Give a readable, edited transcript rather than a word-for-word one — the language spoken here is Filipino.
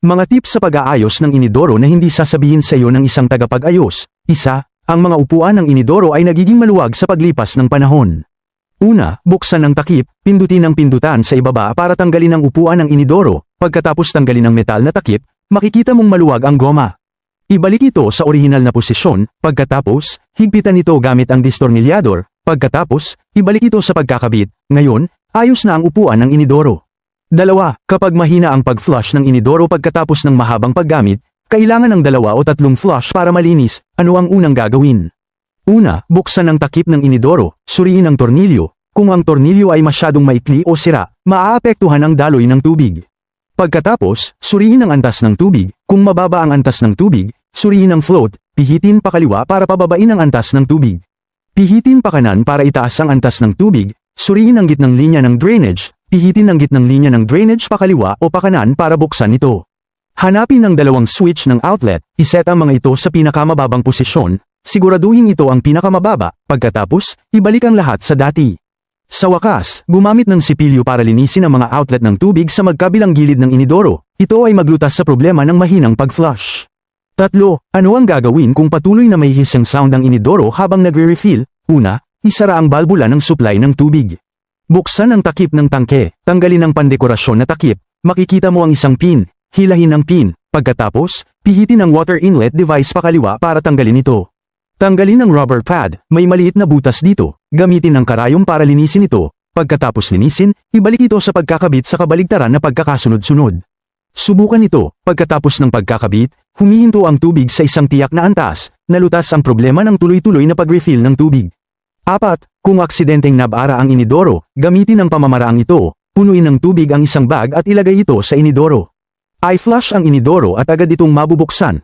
Mga tips sa pag-aayos ng inidoro na hindi sasabihin sa iyo ng isang tagapag-ayos. Isa, ang mga upuan ng inidoro ay nagiging maluwag sa paglipas ng panahon. Una, buksan ang takip, pindutin ang pindutan sa ibaba para tanggalin ang upuan ng inidoro. Pagkatapos tanggalin ang metal na takip, makikita mong maluwag ang goma. Ibalik ito sa orihinal na posisyon, pagkatapos, higpitan ito gamit ang distornilyador, pagkatapos, ibalik ito sa pagkakabit. Ngayon, ayos na ang upuan ng inidoro. Dalawa, kapag mahina ang pag-flush ng inidoro pagkatapos ng mahabang paggamit, kailangan ng 2 o 3 flush para malinis. Ano ang unang gagawin? Una, buksan ang takip ng inidoro, suriin ang tornilyo. Kung ang tornilyo ay masyadong maikli o sira, maaapektuhan ang daloy ng tubig. Pagkatapos, suriin ang antas ng tubig. Kung mababa ang antas ng tubig, suriin ang float, pihitin pa kaliwa para pababain ang antas ng tubig. Pihitin pa kanan para itaas ang antas ng tubig, suriin ang gitnang linya ng drainage, pihitin ang gitnang linya ng drainage pa kaliwa o pa kanan para buksan ito. Hanapin ang 2 switch ng outlet, iset ang mga ito sa pinakamababang posisyon, siguraduhin ito ang pinakamababa, pagkatapos, ibalik ang lahat sa dati. Sa wakas, gumamit ng sipilyo para linisin ang mga outlet ng tubig sa magkabilang gilid ng inidoro, ito ay maglutas sa problema ng mahinang pag-flush. 3. Ano ang gagawin kung patuloy na may hisang sound ang inidoro habang nagre-refill? Una, isara ang balbula ng supply ng tubig. Buksan ang takip ng tangke, tanggalin ang pandekorasyon na takip, makikita mo ang isang pin, hilahin ang pin, pagkatapos, pihitin ang water inlet device pa kaliwa para tanggalin ito. Tanggalin ang rubber pad, may maliit na butas dito, gamitin ang karayom para linisin ito, pagkatapos linisin, ibalik ito sa pagkakabit sa kabaligtaran na pagkakasunod-sunod. Subukan ito, pagkatapos ng pagkakabit, humihinto ang tubig sa isang tiyak na antas, nalutas ang problema ng tuloy-tuloy na pag-refill ng tubig. 4. Kung aksidenteng nabara ang inidoro, gamitin ang pamamaraang ito, punuin ng tubig ang isang bag at ilagay ito sa inidoro. I-flush ang inidoro at agad itong mabubuksan,